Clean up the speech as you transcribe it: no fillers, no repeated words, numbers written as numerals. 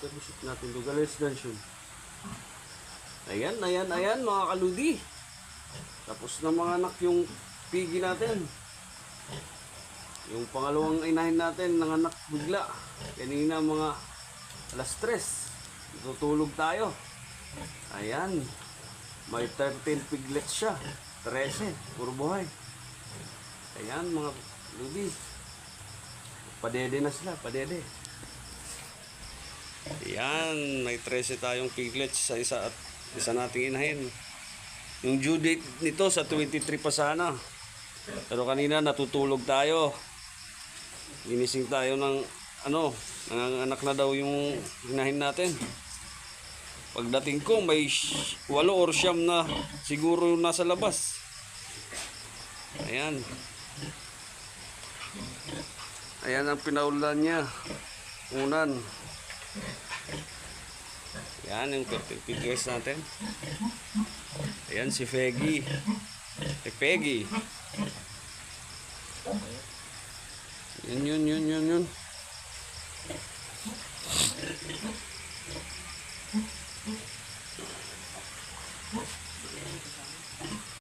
Establishit natin Nogales Junction. Ayan mga kaludi. Tapos na mga anak yung pigi natin. Yung pangalawang inahin natin nanganak bigla. Kanina mga alas 3. Tutulog tayo. Ayan. May 13 piglets siya. 13. Puro buhay. Ayan mga kaludi. Padede na sila. Padede. Ayan. May 13 tayong piglets sa isa at isa nating inahin. Yung due date nito sa 23 pa sana. Pero kanina natutulog tayo. Ginising tayo ng nanganganak na daw yung inahin natin. Pagdating ko may 8 or 9 na siguro nasa labas. Ayan. Ayan ang pinaulan niya. Unan. Yan yung pictures natin. Ayan si Peggy. Peggy. Yun.